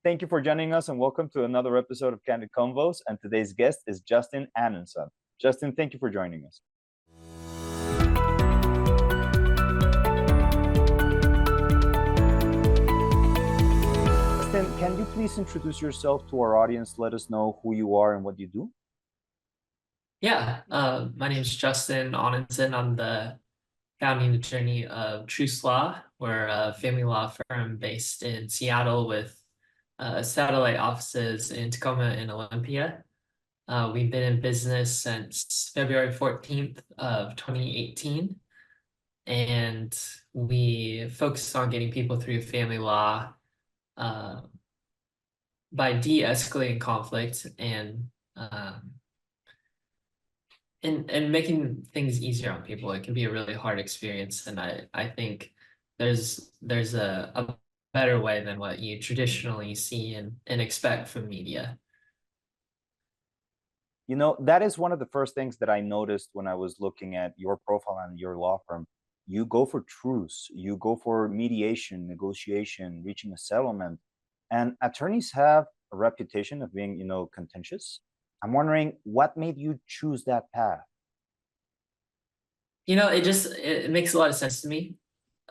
Thank you for joining us and welcome to another episode of Candid Convos. And today's guest is Justin Aanenson. Justin, thank you for joining us. Justin, can you please introduce yourself to our audience? Let us know who you are and what you do. Yeah, my name is Justin Aanenson. I'm the founding attorney of Truce Law. We're a family law firm based in Seattle with satellite offices in Tacoma and Olympia. We've been in business since February 14th of 2018, and we focus on getting people through family law by de-escalating conflict and making things easier on people. It can be a really hard experience, and I think there's a better way than what you traditionally see and expect from media. You know, that is one of the first things that I noticed when I was looking at your profile and your law firm. You go for truce, you go for mediation, negotiation, reaching a settlement. And attorneys have a reputation of being, contentious. I'm wondering what made you choose that path? It makes a lot of sense to me.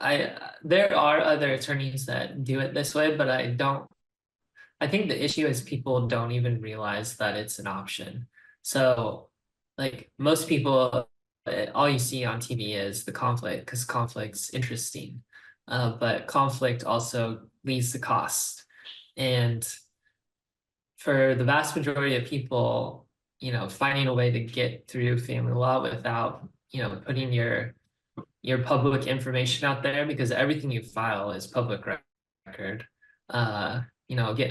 There are other attorneys that do it this way, but I think the issue is people don't even realize that it's an option. So, like most people, all you see on TV is the conflict because conflict's interesting. But conflict also leads to cost. And for the vast majority of people, finding a way to get through family law without, putting your public information out there, because everything you file is public record.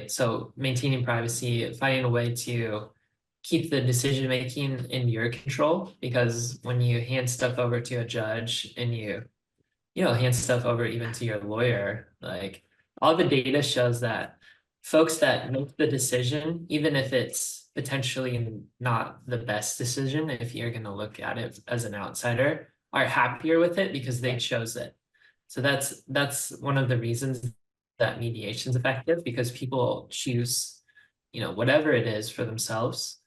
So maintaining privacy, finding a way to keep the decision making in your control, because when you hand stuff over to a judge and you hand stuff over even to your lawyer, like all the data shows that folks that make the decision, even if it's potentially not the best decision, if you're going to look at it as an outsider, are happier with it because they chose it. So that's one of the reasons that mediation is effective, because people choose, whatever it is for themselves.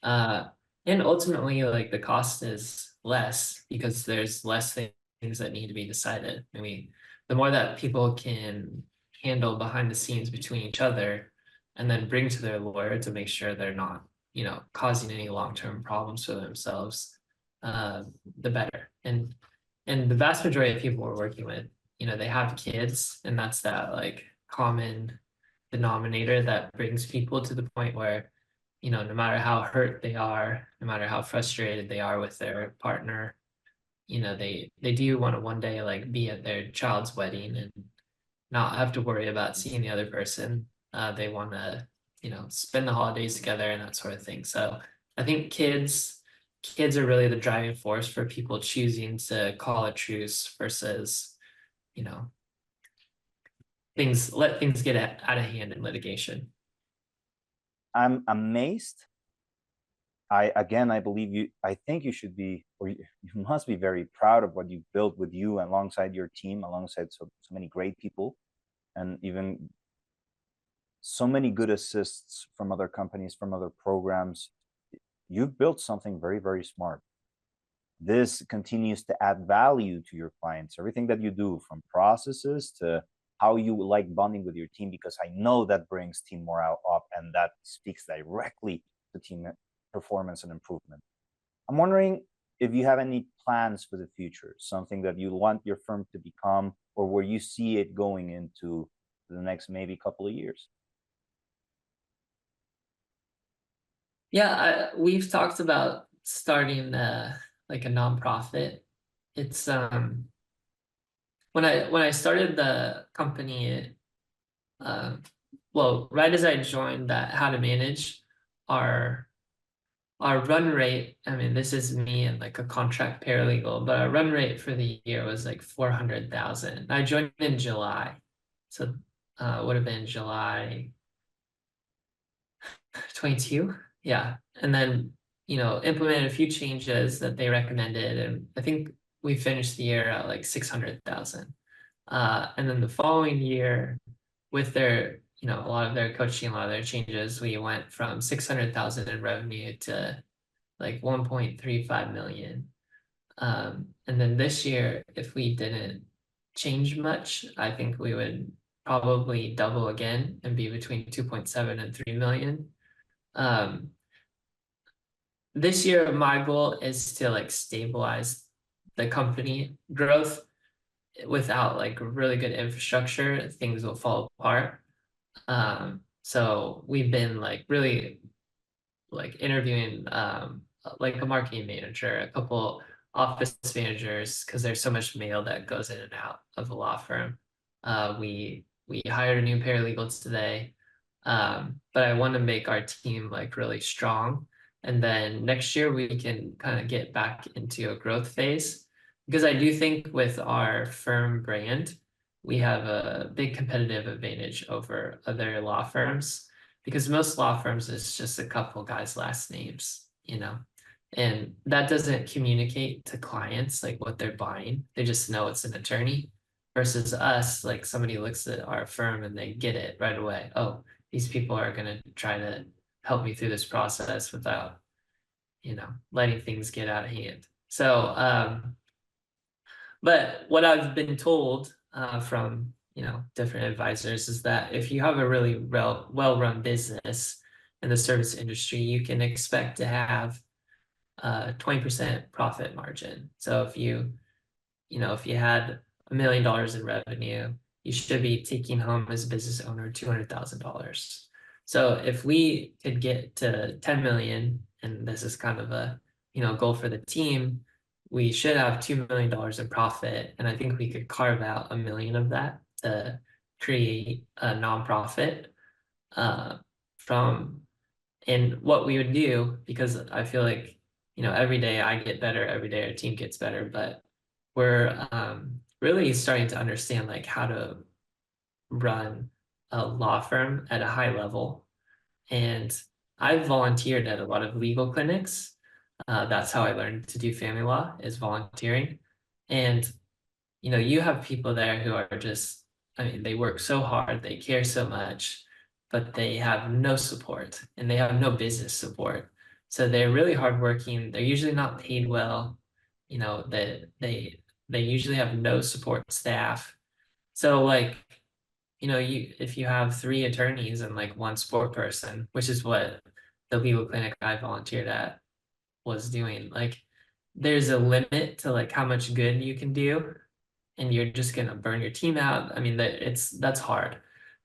And ultimately, like the cost is less because there's less things that need to be decided. I mean, the more that people can handle behind the scenes between each other and then bring to their lawyer to make sure they're not, causing any long-term problems for themselves, the better. And the vast majority of people we're working with, they have kids, and that's that like common denominator that brings people to the point where, no matter how hurt they are, no matter how frustrated they are with their partner, they do want to one day like be at their child's wedding and not have to worry about seeing the other person. They want to, spend the holidays together and that sort of thing. So I think kids are really the driving force for people choosing to call a truce versus, let things get out of hand in litigation. I'm amazed. I think you should be, or you must be very proud of what you've built with you alongside your team, alongside so many great people, and even so many good assists from other companies, from other programs. You've built something very, very smart. This continues to add value to your clients, everything that you do, from processes to how you like bonding with your team, because I know that brings team morale up and that speaks directly to team performance and improvement. I'm wondering if you have any plans for the future, something that you want your firm to become, or where you see it going into the next maybe couple of years. Yeah, we've talked about starting like a nonprofit. It's when I started the company, well, right as I joined that How to Manage, our run rate, I mean, this is me and like a contract paralegal, but our run rate for the year was like 400,000. I joined in July, so it would have been July 22. Yeah, and then implemented a few changes that they recommended, and I think we finished the year at like 600,000. And then the following year, with their a lot of their coaching, a lot of their changes, we went from 600,000 in revenue to like 1.35 million. And then this year, if we didn't change much, I think we would probably double again and be between 2.7 and 3 million. Um, this year, my goal is to like stabilize the company growth. Without like really good infrastructure, things will fall apart. So we've been like really like interviewing like a marketing manager, a couple office managers, because there's so much mail that goes in and out of a law firm. We hired a new paralegal today. But I want to make our team like really strong. And then next year we can kind of get back into a growth phase. Because I do think with our firm brand, we have a big competitive advantage over other law firms because most law firms is just a couple guys' last names, and that doesn't communicate to clients like what they're buying. They just know it's an attorney versus us, like somebody looks at our firm and they get it right away. Oh, these people are going to try to help me through this process without, letting things get out of hand. So, but what I've been told from different advisors is that if you have a really well-run business in the service industry, you can expect to have 20% profit margin. So if you had $1 million in revenue, you should be taking home as a business owner $200,000. So if we could get to 10 million, and this is kind of a goal for the team, we should have $2 million in profit, and I think we could carve out 1 million of that to create a nonprofit from. And what we would do, because I feel like every day I get better, every day our team gets better, but we're really starting to understand like how to run a law firm at a high level. And I've volunteered at a lot of legal clinics. That's how I learned to do family law, is volunteering. And you have people there who are just, I mean, they work so hard, they care so much, but they have no support and they have no business support. So they're really hardworking. They're usually not paid well. They usually have no support staff. So like, if you have 3 attorneys and like one sport person, which is what the legal clinic I volunteered at was doing, like there's a limit to like how much good you can do, and you're just gonna burn your team out. I mean, that's hard.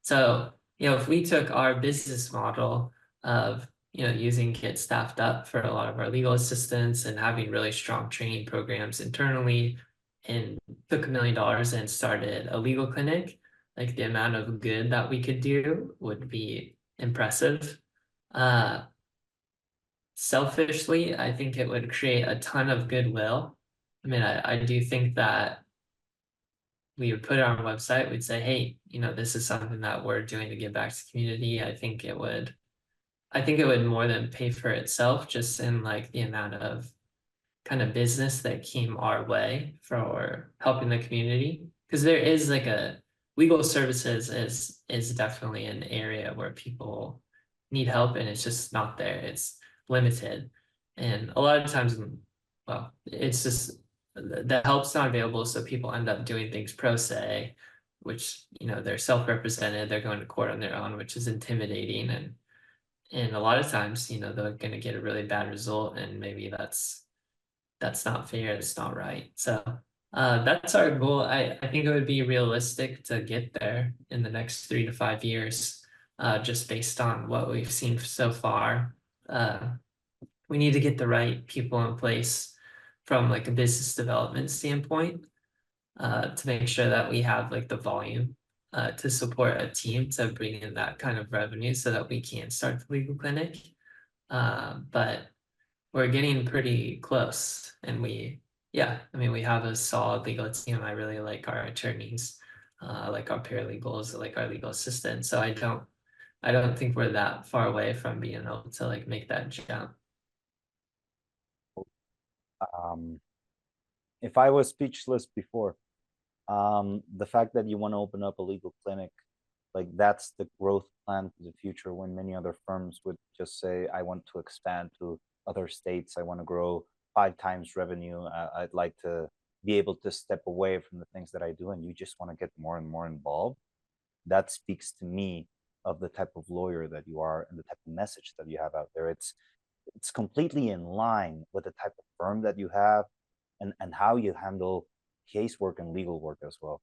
So, if we took our business model of, using Get Staffed Up for a lot of our legal assistants and having really strong training programs internally, and took $1 million and started a legal clinic, like the amount of good that we could do would be impressive. Selfishly, I think it would create a ton of goodwill. I mean, I do think that we would put it on our website, we'd say, hey, this is something that we're doing to give back to the community. I think it would more than pay for itself, just in like the amount of kind of business that came our way for helping the community. Because there is like a legal services is definitely an area where people need help and it's just not there. It's limited. And a lot of times, well, it's just the help's not available, so people end up doing things pro se, which they're self-represented, they're going to court on their own, which is intimidating, and a lot of times they're going to get a really bad result, and maybe that's not fair, that's not right. So that's our goal. I think it would be realistic to get there in the next 3 to 5 years, just based on what we've seen so far. We need to get the right people in place from like a business development standpoint, to make sure that we have like the volume to support a team to bring in that kind of revenue so that we can start the legal clinic. But we're getting pretty close, and yeah, I mean, we have a solid legal team. I really like our attorneys, like our paralegals, like our legal assistants. So I don't think we're that far away from being able to like make that jump. Um, if I was speechless before, the fact that you want to open up a legal clinic Like that's the growth plan for the future, when many other firms would just say, I want to expand to other states, I want to grow 5 times revenue, I'd like to be able to step away from the things that I do, and you just want to get more and more involved. That speaks to me of the type of lawyer that you are and the type of message that you have out there. It's completely in line with the type of firm that you have, and how you handle casework and legal work as well.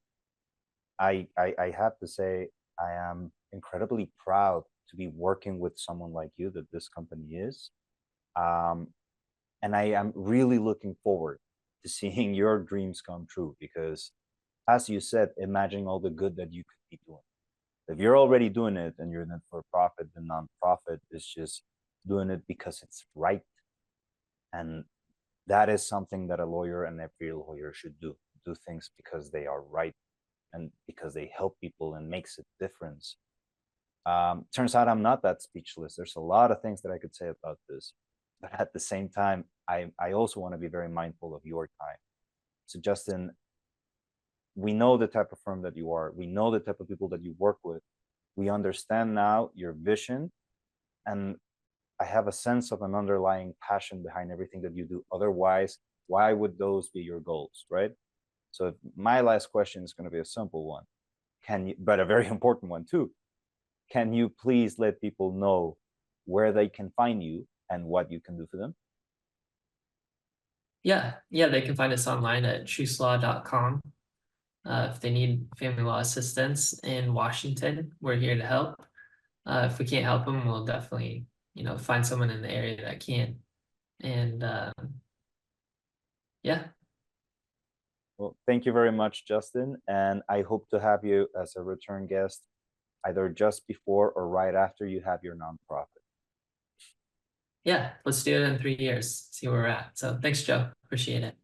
I have to say, I am incredibly proud to be working with someone like you, that this company is. Um, and I am really looking forward to seeing your dreams come true, because, as you said, imagine all the good that you could be doing. If you're already doing it and you're in it for profit, the nonprofit is just doing it because it's right. And that is something that a lawyer and every lawyer should do things because they are right, and because they help people and makes a difference. Turns out I'm not that speechless. There's a lot of things that I could say about this, but at the same time, I also want to be very mindful of your time. So Justin, we know the type of firm that you are. We know the type of people that you work with. We understand now your vision, and I have a sense of an underlying passion behind everything that you do. Otherwise, why would those be your goals, right? So my last question is going to be a simple one. Can you, but a very important one too. Can you please let people know where they can find you and what you can do for them? Yeah, they can find us online at trucelaw.com. If they need family law assistance in Washington, we're here to help. If we can't help them, we'll definitely, find someone in the area that can. And yeah, Well, thank you very much, Justin. And I hope to have you as a return guest, either just before or right after you have your nonprofit. let's do it in 3 years, see where we're at. So thanks, Joe. Appreciate it.